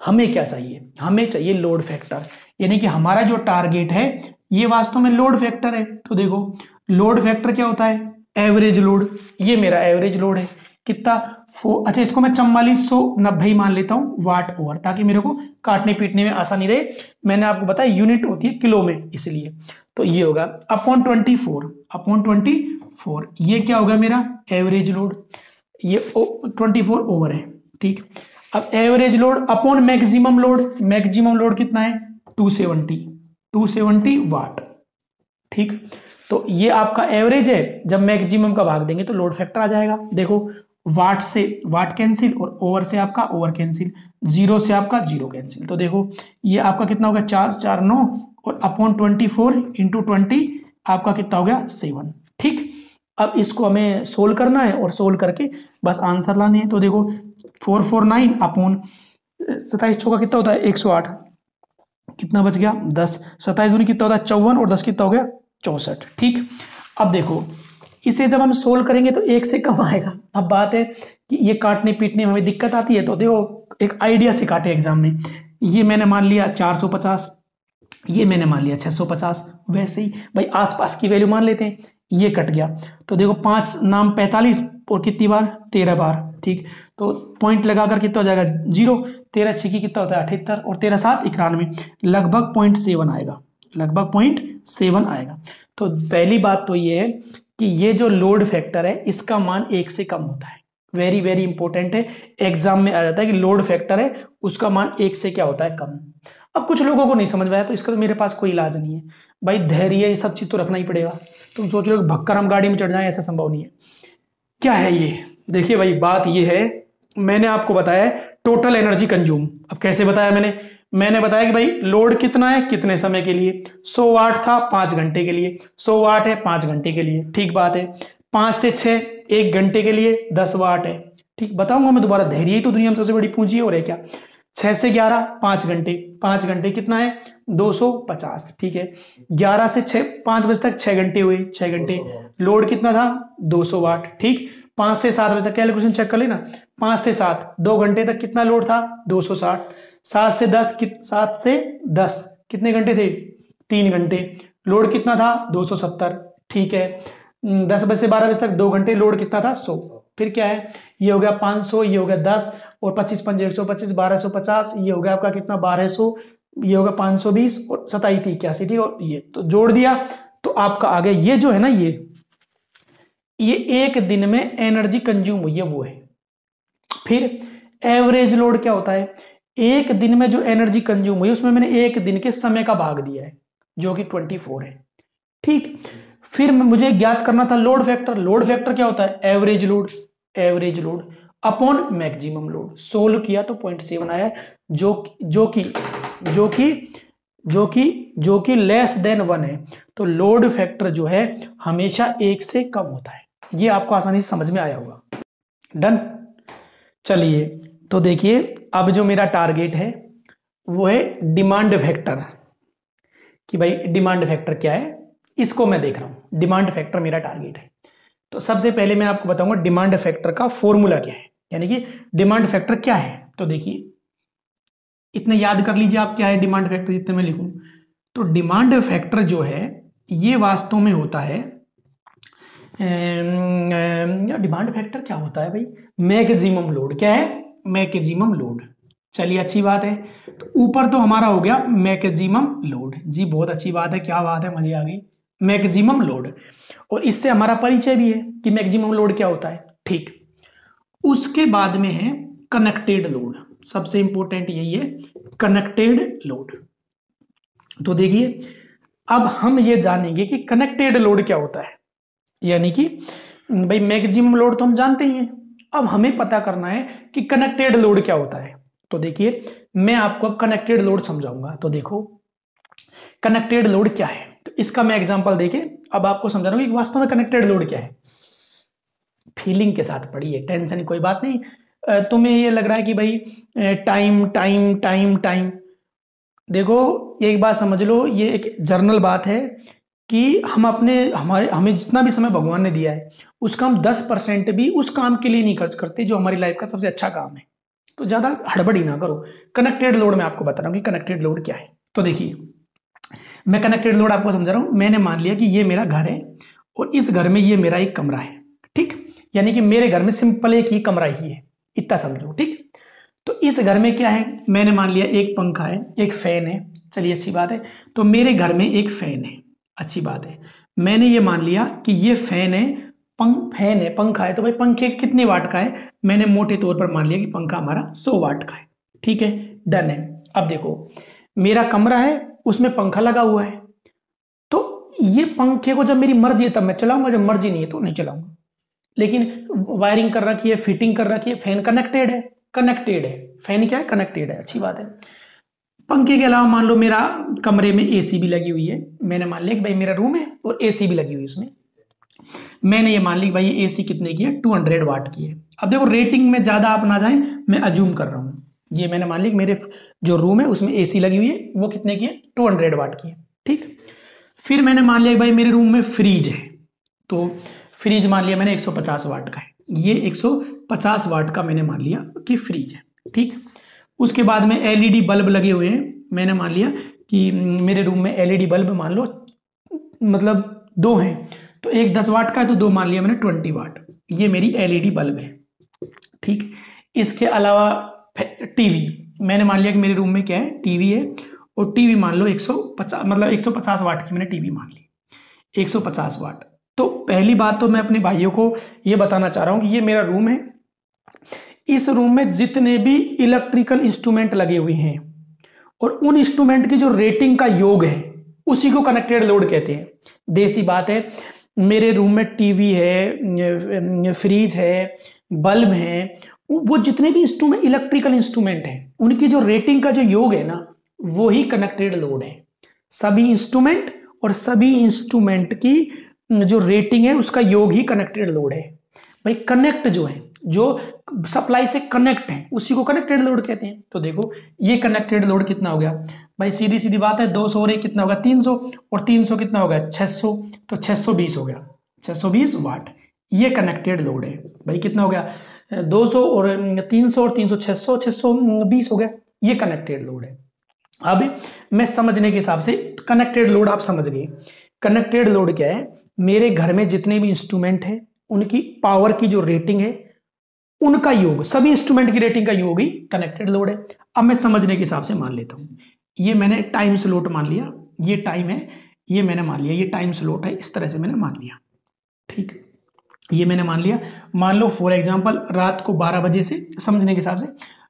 हमें क्या चाहिए, हमें चाहिए लोड फैक्टर, यानी कि हमारा जो टारगेट है ये वास्तव में लोड फैक्टर है। तो देखो लोड फैक्टर क्या होता है, एवरेज लोड, ये मेरा एवरेज लोड है कितना अच्छा इसको मैं 4490 मान लेता हूं वाट ओवर, ताकि मेरे को काटने पीटने में आसानी रहे। मैंने आपको बताया यूनिट होती है किलो में इसलिए। तो ये होगा अपॉन 24, ये क्या होगा मेरा एवरेज लोड, ये 24 ओवर है। ठीक, अब average load upon maximum load, maximum load कितना है 270 वाट। ठीक, तो ये आपका एवरेज है, जब मैक्सिमम का भाग देंगे तो लोड फैक्टर आ जाएगा। देखो वाट से वाट कैंसिल और ओवर से आपका ओवर कैंसिल, जीरो से आपका जीरो कैंसिल। तो देखो ये आपका कितना होगा 4 4 9 और अपॉन 24 इंटू 20 आपका कितना हो गया 7। ठीक, अब इसको हमें सोल्व करना है और सोल्व करके बस आंसर लाने हैं। तो देखो 449 अपॉन 27 चौका कितना होता है 108, कितना बच गया 10, 27 दूनी कितना होता है 54 और 10 कितना हो गया 64। ठीक, अब देखो इसे जब हम सोल्व करेंगे तो 1 से कम आएगा। अब बात है कि ये काटने पीटने में हमें दिक्कत आती है, तो देखो एक आइडिया से काटे एग्जाम में, ये मैंने मान लिया 450, ये मैंने मान लिया 650, वैसे ही भाई आसपास की वैल्यू मान लेते हैं, ये कट गया। तो देखो 5 नाम 45 और कितनी बार 13 बार। ठीक, तो पॉइंट लगाकर कितना हो जाएगा 0, 13 छिकी कितना होता है 78 और 13 7 91, लगभग 0.7 आएगा, लगभग 0.7 आएगा। तो पहली बात तो ये है कि ये जो लोड फैक्टर है इसका मान 1 से कम होता है, वेरी वेरी इंपॉर्टेंट है, एग्जाम में आ जाता है कि लोड फैक्टर है उसका मान 1 से क्या होता है कम। अब कुछ लोगों को नहीं समझ में आया तो इसका तो मेरे पास कोई इलाज नहीं है भाई, धैर्य ये सब चीज तो रखना ही पड़ेगा। तुम सोच रहे हो भक्कर हम गाड़ी में चढ़ जाए, ऐसा संभव नहीं है। क्या है ये, देखिए भाई बात ये है, मैंने आपको बताया टोटल एनर्जी कंज्यूम। अब कैसे बताया मैंने बताया कि भाई लोड कितना है कितने समय के लिए, 100 वाट था 5 घंटे के लिए, 100 वाट है 5 घंटे के लिए। ठीक बात है, 5 से 6 1 घंटे के लिए 10 वाट है। ठीक, बताऊंगा मैं दोबारा, धैर्य ही तो दुनिया में सबसे बड़ी पूंजी है और है क्या। 6 से 11 5 घंटे, 5 घंटे कितना है 250। ठीक है, 11 से 6 5 बजे तक 6 घंटे हुए, 6 घंटे लोड कितना था 200 वाट। ठीक, 5 से 7 बजे तक कैलकुलेशन चेक कर लेना, 5 से 7 2 घंटे तक कितना लोड था 260, 7 से 10 कितने घंटे थे 3 घंटे, लोड कितना था 270। ठीक है, 10 बजे से 12 बजे तक 2 घंटे, लोड कितना था 100। फिर क्या है, ये हो गया 500, ये हो गया 10 और 25 5 125 1250, ये हो गया आपका कितना 1200, ये होगा 520 और 27 81। ठीक है, ये तो जोड़ दिया तो आपका आ गया, ये जो है ना ये एक दिन में एनर्जी कंज्यूम हुई है वो है। फिर एवरेज लोड क्या होता है, एक दिन में जो एनर्जी कंज्यूम हुई उसमें मैंने एक दिन के समय का भाग दिया है जो कि 24 है। ठीक, फिर मुझे ज्ञात करना था लोड फैक्टर। लोड फैक्टर क्या होता है average load upon maximum load. Solve किया तो 0.7 आया, जो कि लेस देन 1 है। तो लोड फैक्टर जो है हमेशा 1 से कम होता है। ये आपको आसानी से समझ में आया होगा। डन, चलिए तो देखिए अब जो मेरा टारगेट है वो है डिमांड फैक्टर, कि भाई डिमांड फैक्टर क्या है, इसको मैं देख रहा हूं। डिमांड फैक्टर मेरा टारगेट है। तो सबसे पहले मैं आपको बताऊंगा डिमांड फैक्टर का फॉर्मूला क्या है, यानी कि डिमांड फैक्टर क्या है। तो देखिए, इतने याद कर लीजिए आप क्या है डिमांड फैक्टर, जितने मैं लिखूं। तो डिमांड फैक्टर जो है ये वास्तव में होता है, डिमांड फैक्टर क्या होता है भाई, मैक्सिमम लोड। क्या है? Maximum load. चलिए अच्छी बात है। तो ऊपर तो हमारा हो गया मैक्सिमम लोड जी, बहुत अच्छी बात है, क्या बात है, मजे आ गई। मैक्सिमम लोड, और इससे हमारा परिचय भी है कि मैक्सिमम लोड क्या होता है। ठीक, उसके बाद में है कनेक्टेड लोड। सबसे इंपॉर्टेंट यही है, कनेक्टेड लोड। तो देखिए, अब हम ये जानेंगे कि कनेक्टेड लोड क्या होता है, यानी कि भाई मैक्सिमम लोड तो हम जानते ही हैं, अब हमें पता करना है कि कनेक्टेड लोड क्या होता है। तो देखिए, मैं आपको अब कनेक्टेड लोड समझाऊंगा। तो देखो, कनेक्टेड लोड क्या है, तो इसका मैं एग्जांपल देके अब आपको समझा रहा हूं कि वास्तव में कनेक्टेड लोड क्या है। फीलिंग के साथ पढ़िए, टेंशन कोई बात नहीं। तुम्हें ये लग रहा है कि भाई टाइम टाइम टाइम टाइम, देखो एक बात समझ लो, ये एक जर्नल बात है कि हमें जितना भी समय भगवान ने दिया है उसका हम 10% भी उस काम के लिए नहीं खर्च करते जो हमारी लाइफ का सबसे अच्छा काम है। तो ज्यादा हड़बड़ी ना करो। कनेक्टेड लोड मैं आपको बता रहा हूँ कि कनेक्टेड लोड क्या है। तो देखिए, मैं कनेक्टेड लोड आपको समझा रहा हूँ। मैंने मान लिया कि ये मेरा घर है और इस घर में ये मेरा एक कमरा है। ठीक, यानी कि मेरे घर में सिंपल एक ही कमरा ही है, इतना समझो। ठीक, तो इस घर में क्या है, मैंने मान लिया एक पंखा है, एक फैन है। चलिए अच्छी बात है। तो मेरे घर में एक फैन है, अच्छी बात है। मैंने ये मान लिया कि ये फैन है, फैन है, पंखा है। तो भाई पंखे कितने वाट का है, मैंने मोटे तौर पर मान लिया कि पंखा हमारा 100 वाट का है। ठीक है, डन है। अब देखो, मेरा कमरा है, उसमें पंखा लगा हुआ है। तो ये पंखे को जब मेरी मर्जी है तब मैं चलाऊंगा, जब मर्जी नहीं है तो नहीं चलाऊंगा। लेकिन वायरिंग कर रखी है, फिटिंग कर रखी है, फैन कनेक्टेड है। कनेक्टेड है, फैन क्या है, कनेक्टेड है, अच्छी बात है। पंखे के अलावा मान लो मेरा कमरे में एसी भी लगी हुई है। मैंने मान लिया कि भाई मेरा रूम है और एसी भी लगी हुई है उसमें। मैंने ये मान लिया कि भाई ये एसी कितने की है, 200 वाट की है। अब देखो, रेटिंग में ज्यादा आप ना जाएं, मैं अज्यूम कर रहा हूं। ये मैंने मान लिया कि मेरे जो रूम है उसमें एसी लगी हुई है, वो कितने की है, 200 वाट की है। ठीक, फिर मैंने मान लिया कि भाई मेरे रूम में फ्रिज है। तो फ्रिज मान लिया मैंने 150 वाट का है। ये 150 वाट का मैंने मान लिया कि फ्रिज है। ठीक, उसके बाद में एलईडी बल्ब लगे हुए हैं। मैंने मान लिया कि मेरे रूम में एलईडी बल्ब मान लो मतलब 2 हैं, तो एक 10 वाट का है, तो 2 मान लिया मैंने 20 वाट। ये मेरी एलईडी बल्ब है। ठीक, इसके अलावा टीवी, मैंने मान लिया कि मेरे रूम में क्या है, टीवी है। और टीवी मान लो 150 मतलब 150 वाट की मैंने टीवी मान ली, 150 वाट। तो पहली बात तो मैं अपने भाइयों को ये बताना चाह रहा हूं कि ये मेरा रूम है। इस रूम में जितने भी इलेक्ट्रिकल इंस्ट्रूमेंट लगे हुए हैं और उन इंस्ट्रूमेंट की जो रेटिंग का योग है उसी को कनेक्टेड लोड कहते हैं। देसी बात है, मेरे रूम में टीवी है, फ्रिज है, बल्ब है, वो जितने भी इंस्ट्रूमेंट इलेक्ट्रिकल इंस्ट्रूमेंट हैं उनकी जो रेटिंग का जो योग है ना, वो ही कनेक्टेड लोड है। सभी इंस्ट्रूमेंट और सभी इंस्ट्रूमेंट की जो रेटिंग है उसका योग ही कनेक्टेड लोड है। भाई कनेक्ट जो है, जो सप्लाई से कनेक्ट है, उसी को कनेक्टेड लोड कहते हैं। तो देखो, ये कनेक्टेड लोड कितना हो गया भाई, सीधी सीधी बात है, 200 और 1 कितना होगा, 300, और 300 कितना होगा, 600, तो 620 हो गया, 620 वाट। ये कनेक्टेड लोड है भाई। कितना हो गया, 200 और 300 और 300 600, 620 हो गया। ये कनेक्टेड लोड है। अब मैं समझने के हिसाब से कनेक्टेड लोड आप समझ गए। कनेक्टेड लोड क्या है, मेरे घर में जितने भी इंस्ट्रूमेंट हैं उनकी पावर की जो रेटिंग है उनका योग, सभी इंस्ट्रूमेंट की रेटिंग का योग ही कनेक्टेड लोड है। अब मैं समझने के हिसाब से मान लेता हूं, ये मैंने टाइम स्लॉट मान लिया, ये टाइम है, ये मैंने मान लिया ये टाइम स्लॉट है, इस तरह से मैंने मान लिया। ठीक, ये मैंने मान लिया। मान लो फॉर एग्जांपल रात को 12 बजे से, समझने के हिसाब से,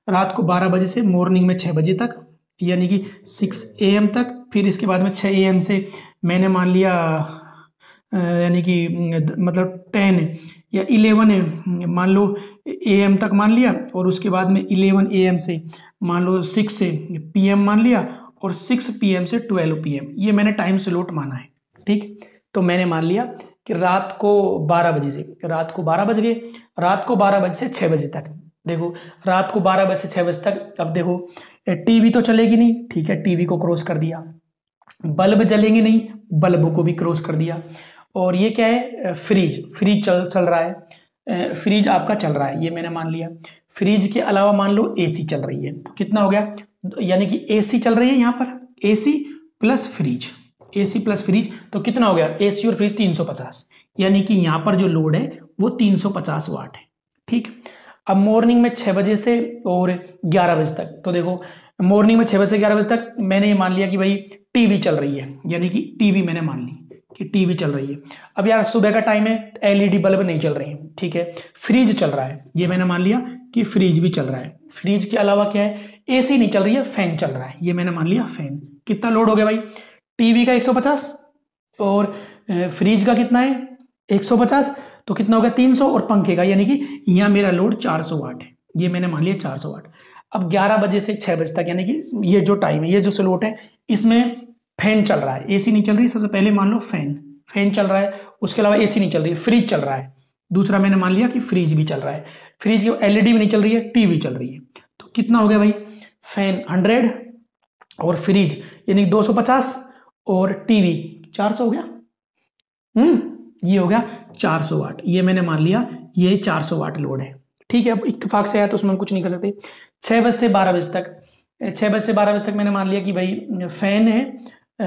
रात को 12 बजे से मॉर्निंग में 6 बजे तक, यानी कि 6 AM तक। फिर इसके बाद में 6 AM से मैंने मान लिया यानी कि मतलब 10 या 11 मान लो AM तक मान लिया, और उसके बाद में 11 AM से मान लो 6 से PM मान लिया, और 6 PM से 12 PM, ये मैंने टाइम स्लॉट माना है। ठीक, तो मैंने मान लिया कि रात को 12 बजे से, रात को 12 बज गए, रात को 12 बजे से 6 बजे तक, देखो रात को 12 बजे से 6 बजे तक, अब देखो टीवी तो चलेगी नहीं, ठीक है, टीवी को क्रॉस कर दिया। बल्ब जलेंगे नहीं, बल्ब को भी क्रॉस कर दिया। और ये क्या है, फ्रिज, फ्रिज चल रहा है, फ्रिज आपका चल रहा है, ये मैंने मान लिया। फ्रिज के अलावा मान लो एसी चल रही है, तो कितना हो गया, यानी कि एसी चल रही है यहाँ पर, AC plus fridge, AC plus fridge, तो कितना हो गया, एसी और फ्रिज 350, यानी कि यहाँ पर जो लोड है वो 350 वाट है। ठीक, अब मॉर्निंग में 6 बजे से और 11 बजे तक, तो देखो मॉर्निंग में 6 बजे से 11 बजे तक मैंने ये मान लिया कि भाई टीवी चल रही है, यानी कि टीवी मैंने मान ली कि टीवी चल रही है। अब यार सुबह का टाइम है, एलईडी बल्ब नहीं चल रही है, ठीक है, फ्रिज चल रहा है, ये मैंने मान लिया कि फ्रिज भी चल रहा है। फ्रिज के अलावा क्या है, एसी नहीं चल रही है, फैन चल रहा है, ये मैंने मान लिया फैन। कितना लोड हो गया भाई, टीवी का 150 और फ्रिज का कितना है 150, तो कितना हो गया 300, और पंखे का यानी कि यहाँ मेरा लोड 400 वाट है, ये मैंने मान लिया 400 वाट। अब 11 बजे से 6 बजे तक, यानी कि ये जो टाइम है, ये जो स्लॉट है, इसमें फैन चल रहा है, एसी नहीं चल रही, सबसे पहले मान लो फैन चल रहा है, उसके अलावा एसी नहीं चल रही है, फ्रिज चल रहा है। दूसरा मैंने मान लिया कि फ्रिज भी चल रहा है, फ्रिज की एलईडी भी नहीं चल रही है, टीवी चल रही है। तो कितना हो गया भाई, फैन 100 और फ्रिज यानी 250 और टीवी 400 हो गया। ये हो गया 400 वाट, ये मैंने मान लिया ये 400 वाट लोड है। ठीक है, अब इत्तेफाक से आया तो उसमें हम कुछ नहीं कर सकते। 6 बजे से 12 बजे तक, 6 बजे से 12 बजे तक मैंने मान लिया कि भाई फैन है,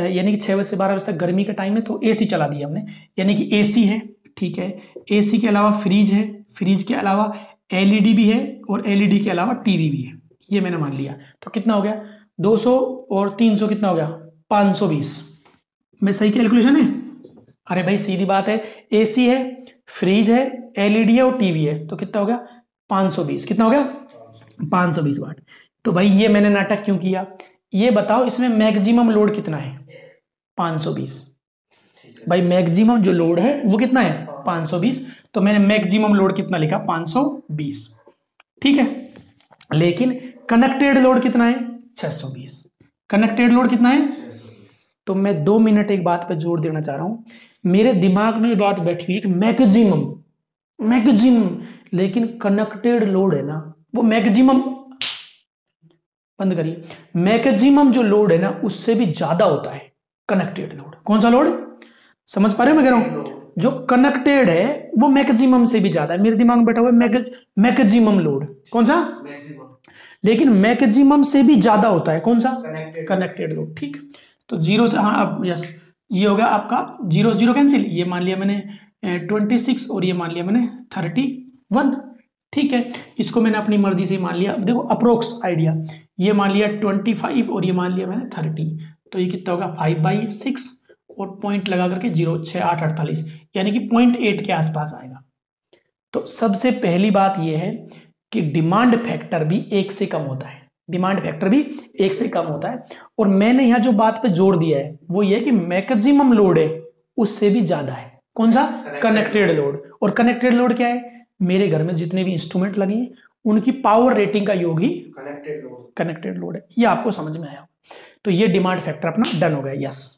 यानी कि 6 बजे से 12 बजे तक गर्मी का टाइम है, तो एसी चला दिया हमने, यानी कि एसी है। ठीक है, एसी के अलावा फ्रिज है, फ्रिज के अलावा एलईडी भी है, और एलईडी के अलावा टीवी भी है, ये मैंने मान लिया। तो कितना हो गया 200 और 300 कितना हो गया 520। मैं सही कैलकुलेशन है? अरे भाई सीधी बात है, एसी है, फ्रिज है, एलईडी है और टीवी है, तो कितना हो गया 520। कितना हो गया 520 वाट। तो भाई ये मैंने नाटक क्यों किया, ये बताओ, इसमें मैक्सिमम लोड कितना है 520। भाई मैक्सिमम जो लोड है वो कितना है 520, तो मैंने मैक्सिमम लोड कितना लिखा 520। ठीक है, लेकिन कनेक्टेड लोड कितना है 620। कनेक्टेड लोड कितना है, तो मैं 2 मिनट एक बात पे जोर देना चाह रहा हूं, मेरे दिमाग में बात बैठी हुई है मैक्सिमम, लेकिन कनेक्टेड लोड है ना वो मैक्सिमम, बंद करिए, मैक्सिमम जो लोड है ना उससे भी ज्यादा होता है कनेक्टेड लोड। कौन सा लोड, समझ पा रहे हो मैं कह रहा हूं, जो कनेक्टेड है वो मैक्सिमम से भी ज्यादा है। मेरे दिमाग में बैठा हुआ है मैक्सिमम लोड, कौन सा मैक्सिमम, लेकिन मैक्सिमम से भी ज्यादा होता है कौन सा कनेक्टेड लोड। ठीक, तो जीरो से, हाँ अब यस, ये हो गया आपका 0 0 कैंसिल, ये मान लिया मैंने 26 और ये मान लिया मैंने 31। ठीक है, इसको मैंने अपनी मर्जी से मान लिया, देखो अप्रोक्स आइडिया, ये मान लिया 25 और ये मान लिया मैंने 30, तो ये कितना होगा 5/6 और पॉइंट लगा करके 0 6 8 48, यानी कि 0.8 के आसपास आएगा। तो सबसे पहली बात यह है कि डिमांड फैक्टर भी 1 से कम होता है, डिमांड फैक्टर भी 1 से कम होता है। और मैंने यहां जो बात पे जोर दिया है वो ये है कि मैक्सिमम लोड है उससे भी ज्यादा है, कौन सा कनेक्टेड लोड। और कनेक्टेड लोड क्या है, मेरे घर में जितने भी इंस्ट्रूमेंट लगे हैं उनकी पावर रेटिंग का योग ही कनेक्टेड लोड है। ये आपको समझ में आया, तो ये डिमांड फैक्टर अपना डन हो गया, यस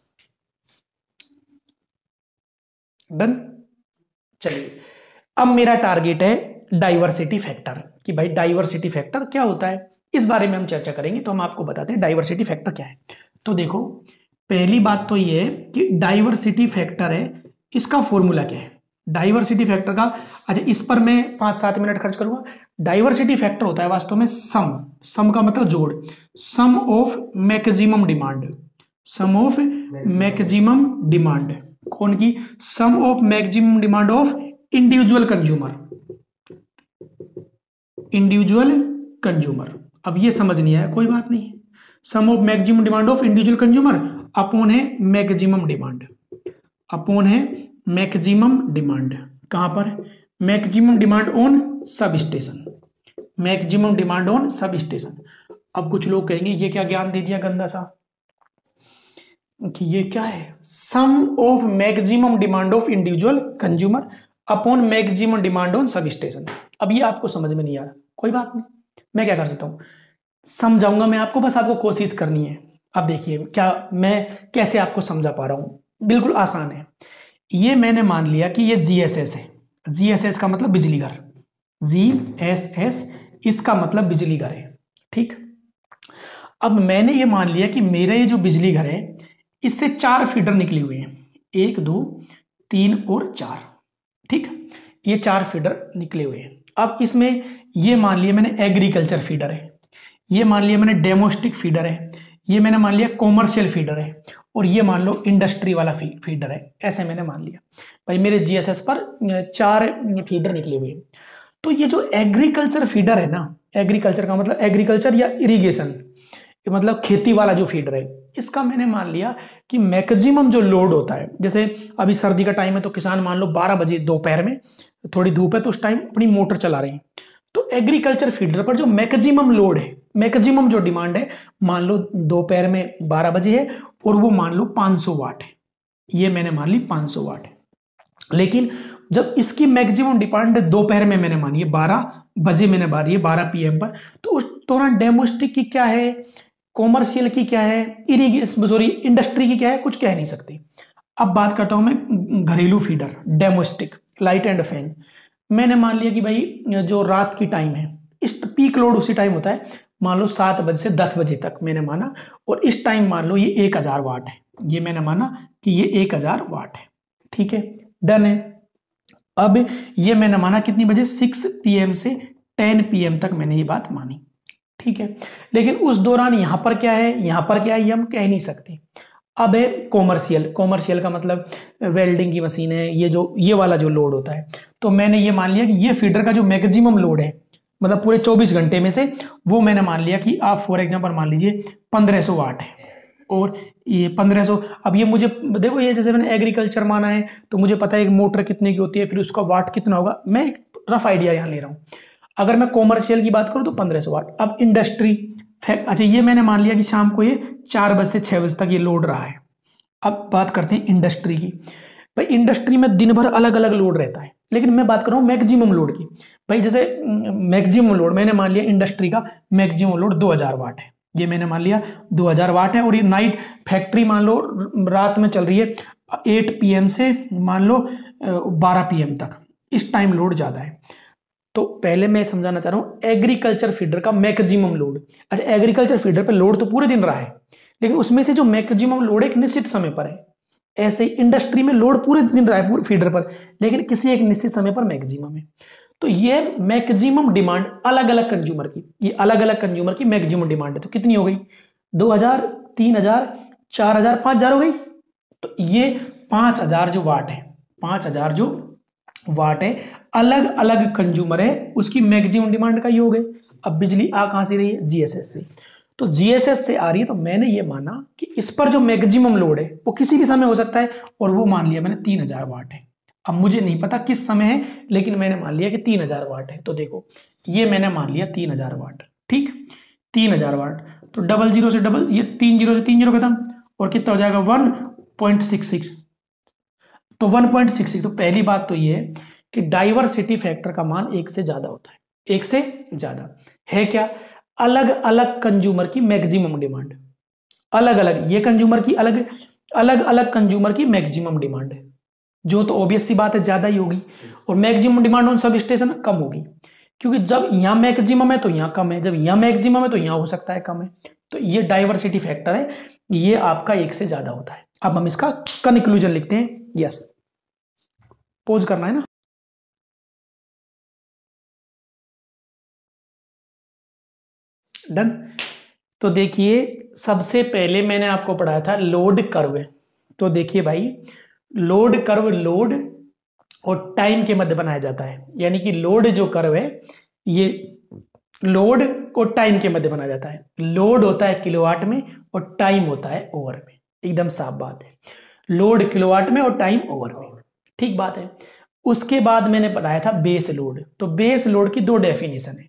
डन। चलिए अब मेरा टारगेट है डाइवर्सिटी फैक्टर, कि भाई डाइवर्सिटी फैक्टर क्या होता है, इस बारे में हम चर्चा करेंगे। तो हम आपको बताते हैं डाइवर्सिटी फैक्टर क्या है। तो देखो पहली बात तो ये है कि डाइवर्सिटी फैक्टर है, इसका फॉर्मूला क्या है डाइवर्सिटी फैक्टर का। अच्छा, इस पर मैं 5-7 मिनट खर्च करूंगा। डाइवर्सिटी फैक्टर होता है वास्तव में सम का मतलब जोड़, sum of maximum demand, sum of maximum demand, कौन की, sum of maximum demand of individual consumer. अब ये समझ नहीं आया कोई बात नहीं, sum of maximum demand of individual consumer upon है मैक्सिमम डिमांड, अपॉन है मैक्सिमम डिमांड, कहां पर maximum demand on substation, maximum demand on substation. अब कुछ लोग कहेंगे ये क्या ज्ञान दे दिया गंदा सा, कि ये क्या है, sum of maximum demand of individual consumer upon maximum demand on substation. अब ये आपको समझ में नहीं आ रहा, कोई बात नहीं, मैं क्या कर सकता हूं, समझाऊंगा मैं आपको, बस आपको कोशिश करनी है। अब देखिए क्या मैं कैसे आपको समझा पा रहा हूं, बिल्कुल आसान है। ये मैंने मान लिया कि ये जीएसएस है, जीएसएस का मतलब बिजली घर, जीएसएस इसका मतलब बिजली घर है। ठीक, अब मैंने ये मान लिया कि मेरा ये जो बिजली घर है इससे 4 फीडर निकले हुए हैं, 1 2 3 और 4। ठीक, ये 4 फीडर निकले हुए हैं। अब इसमें ये मान लिया मैंने एग्रीकल्चर फीडर है, ये मान लिया मैंने डोमेस्टिक फीडर है, ये मैंने मान लिया कॉमर्शियल फीडर है, और ये मान लो इंडस्ट्री वाला फीडर है। ऐसे मैंने मान लिया भाई मेरे जीएसएस पर 4 फीडर निकले हुए हैं। तो ये जो एग्रीकल्चर फीडर है ना, एग्रीकल्चर का मतलब एग्रीकल्चर या इरिगेशन, मतलब खेती वाला जो फीडर है, इसका मैंने मान लिया कि मैक्सिमम जो लोड होता है, जैसे अभी सर्दी का टाइम है तो किसान मान लो 12 बजे दोपहर में थोड़ी धूप है तो उस टाइम अपनी मोटर चला रहे हैं, तो एग्रीकल्चर फीडर पर जो मैक्सिमम लोड है, मैक्सिमम जो डिमांड है, मान लो दोपहर में 12 बजे है और वो मान लो 500 वाट है, ये मैंने मान ली 500 वाट है। लेकिन जब इसकी मैक्सिमम डिमांड दोपहर में मैंने मानी है 12 बजे, मैंने मानी है 12 PM पर, तो उस दौरान डोमेस्टिक की क्या है, कॉमर्शियल की क्या है, इंडस्ट्री की क्या है, कुछ कह नहीं सकती। अब बात करता हूं मैं घरेलू feeder domestic light and fan. मैंने मान लिया कि भाई जो रात की टाइम है, इस पीक लोड उसी टाइम होता है, मान लो 7 बजे से 10 बजे तक मैंने माना, और इस टाइम मान लो ये 1000 वाट है, ये मैंने माना कि ये 1000 वाट है। ठीक है, डन है। अब ये मैंने माना कितनी बजे, 6 PM से 10 PM तक मैंने ये बात मानी। ठीक है, लेकिन उस दौरान यहां पर क्या है, यहां पर क्या है, ये हम कह नहीं सकते। अब है कॉमर्शियल, कॉमर्शियल का मतलब वेल्डिंग की मशीन है, ये वाला जो लोड होता है, तो मैंने ये मान लिया कि ये फीडर का जो मैक्सिमम लोड है, मतलब पूरे 24 घंटे में से, वो मैंने मान लिया कि आप फॉर एग्जांपल मान लीजिए 1500 वाट है, और ये 1500, अब ये मुझे देखो, ये जैसे मैंने एग्रीकल्चर माना है तो मुझे पता है कि मोटर कितने की होती है, फिर उसका वाट कितना होगा, मैं एक रफ आइडिया यहाँ ले रहा हूँ। अगर मैं कॉमर्शियल की बात करूँ तो 1500 वाट। अब इंडस्ट्री, अच्छा ये मैंने मान लिया कि शाम को ये 4 बजे से 6 बजे तक ये लोड रहा है। अब बात करते हैं इंडस्ट्री की। भाई इंडस्ट्री में दिन भर अलग अलग लोड रहता है, लेकिन मैं बात कर रहा हूँ मैक्सिमम लोड की। भाई जैसे मैक्सिमम लोड मैंने मान लिया इंडस्ट्री का मैक्सिमम लोड 2000 वाट है, ये मैंने मान लिया 2000 वाट है, और ये नाइट फैक्ट्री मान लो रात में चल रही है 8 PM से मान लो 12 PM तक, इस टाइम लोड ज्यादा है। तो पहले मैं समझाना चाह रहा हूं एग्रीकल्चर फीडर का मैक्सिमम लोड। अच्छा, एग्रीकल्चर फीडर पे लोड तो पूरे दिन रहा है, लेकिन उसमें से जो मैक्सिमम लोड एक निश्चित समय पर है। ऐसे ही इंडस्ट्री में लोड पूरे दिन रहा है पूरे फीडर पर, लेकिन किसी एक निश्चित समय पर मैक्सिमम है। तो ये मैक्सिमम डिमांड अलग अलग कंज्यूमर की, ये अलग अलग कंज्यूमर की मैक्सिमम डिमांड है। तो कितनी हो गई, 2000, 3000, 4000, 5000 हो गई। तो ये 5000 जो वाट है, 5000 जो वाट है, अलग अलग कंज्यूमर है, उसकी मैक्सिमम डिमांड का ही हो गए। अब बिजली आ कहां से रही है, जीएसएस से। तो जीएसएस से आ रही है, तो मैंने ये माना कि इस पर जो मैक्सिमम लोड है वो किसी भी समय हो सकता है, और वो मान लिया मैंने 3000 वाट है। अब मुझे नहीं पता किस समय है, लेकिन मैंने मान लिया कि 3000 वाट है। तो देखो ये मैंने मान लिया 3000 वाट, ठीक, 3000 वाट। तो डबल जीरो से डबल, ये 3 जीरो से 3 जीरो खत्म, और कितना हो जाएगा 1.66। तो 1.66। तो पहली बात तो ये है कि डाइवर्सिटी फैक्टर का मान 1 से ज्यादा होता है, 1 से ज्यादा है क्या, अलग अलग कंज्यूमर की मैक्सिमम डिमांड, अलग अलग, ये कंज्यूमर की अलग अलग अलग कंज्यूमर की मैक्सिमम डिमांड है, जो तो ऑब्वियस सी बात है ज्यादा ही होगी, और maximum demand on substation कम होगी, क्योंकि जब यहां मैक्सिमम है तो यहां कम है, जब यहां मैक्सिमम है तो यहां हो सकता है कम है। तो ये डाइवर्सिटी फैक्टर है, ये आपका 1 से ज्यादा होता है। अब हम इसका कंक्लूजन लिखते हैं, यस, पोज करना है ना। डन। तो देखिए सबसे पहले मैंने आपको पढ़ाया था लोड कर्व। तो देखिए भाई, लोड कर्व लोड और टाइम के मध्य बनाया जाता है, यानी कि लोड जो कर्व है ये लोड और टाइम के मध्य बनाया जाता है। लोड होता है किलोवाट में और टाइम होता है ओवर में, एकदम साफ बात है, लोड किलोवाट में और टाइम ओवर में, ठीक बात है। उसके बाद मैंने पढ़ाया था बेस लोड। तो बेस लोड की 2 डेफिनेशन है,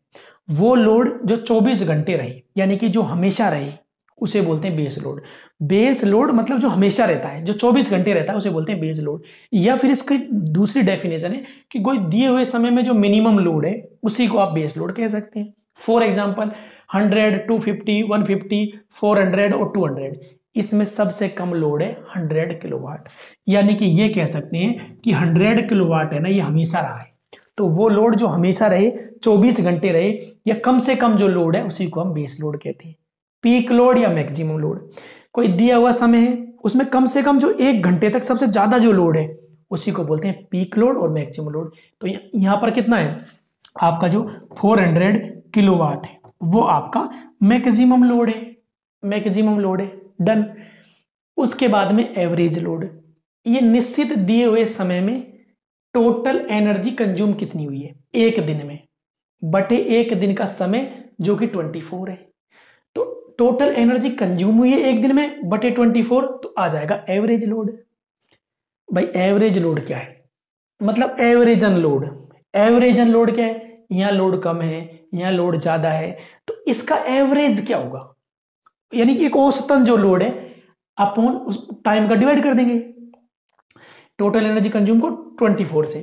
वो लोड जो 24 घंटे रहे, यानी कि जो हमेशा रहे, उसे बोलते हैं बेस लोड। बेस लोड मतलब जो हमेशा रहता है, जो 24 घंटे रहता है, उसे बोलते हैं बेस लोड। या फिर इसकी दूसरी डेफिनेशन है कि कोई दिए हुए समय में जो मिनिमम लोड है उसी को आप बेस लोड कह सकते हैं। फॉर एग्जाम्पल 100, 250, 150, 400 और 200, इसमें सबसे कम लोड है 100 किलोवाट, यानी कि ये कह सकते हैं कि 100 किलोवाट है ना, ये हमेशा रहा है। तो वो लोड जो हमेशा रहे, 24 घंटे रहे, या कम से कम जो लोड है उसी को हम बेस लोड कहते हैं। पीक लोड या मैक्सिमम लोड, कोई दिया हुआ समय है उसमें कम से कम जो 1 घंटे तक सबसे ज्यादा जो लोड है उसी को बोलते हैं पीक लोड और मैक्सिमम लोड। तो यहां पर कितना है आपका जो 400 किलोवाट है वो आपका मैक्सिमम लोड है, मैक्सिमम लोड है, डन। उसके बाद में एवरेज लोड, ये निश्चित दिए हुए समय में टोटल एनर्जी कंज्यूम कितनी हुई है एक दिन में बटे एक दिन का समय जो कि 24 है। तो टोटल एनर्जी कंज्यूम हुई है एक दिन में बटे 24, तो आ जाएगा एवरेज लोड। भाई एवरेज लोड क्या है, मतलब एवरेजन लोड। एवरेजन लोड क्या है, यहां लोड कम है यहां लोड ज्यादा है, तो इसका एवरेज क्या होगा, यानी कि एक औसतन जो लोड है अपन उस टाइम का डिवाइड कर देंगे टोटल एनर्जी कंज्यूम को 24 से।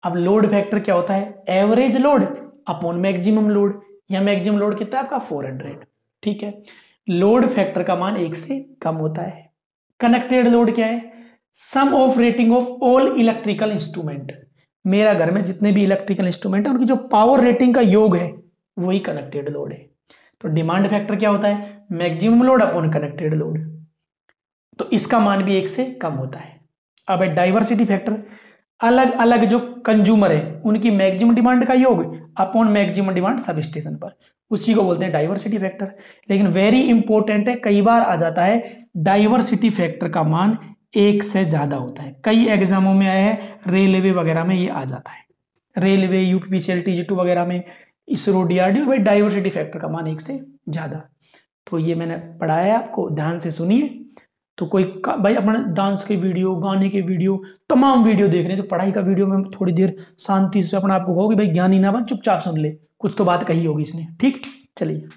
अब लोड फैक्टर क्या होता है, average load upon maximum load, या मैक्सिमम लोड कितना है आपका 400, ठीक है। लोड फैक्टर का मान 1 से कम होता है। कनेक्टेड लोड क्या है, sum of rating of all electrical instrument, मेरा घर में जितने भी इलेक्ट्रिकल इंस्ट्रूमेंट है उनकी जो पावर रेटिंग का योग है वही कनेक्टेड लोड है। तो डिमांड फैक्टर क्या होता है, maximum load upon connected load, तो इसका मान भी 1 से कम होता है। अब है डाइवर्सिटी फैक्टर, अलग अलग जो कंज्यूमर है उनकी मैक्सिमम डिमांड का योग upon maximum demand sub station पर, उसी को बोलते हैं डाइवर्सिटी फैक्टर। लेकिन वेरी इंपॉर्टेंट है, कई बार आ जाता है डाइवर्सिटी फैक्टर का मान 1 से ज्यादा होता है, कई एग्जामों में आया है, रेलवे वगैरह में ये आ जाता है, रेलवे यूपीपीसीएल टीजी2 वगैरह में, इसरो डीआरडीओ, भाई डाइवर्सिटी फैक्टर का मान 1 से ज्यादा। तो ये मैंने पढ़ाया है आपको, ध्यान से सुनिए। तो कोई भाई अपना डांस के वीडियो, गाने के वीडियो, तमाम वीडियो देख रहे हैं, तो पढ़ाई का वीडियो में थोड़ी देर शांति से अपना आपको कहोगे भाई ज्ञानी ना बन, चुपचाप सुन ले, कुछ तो बात कही होगी इसने, ठीक। चलिए।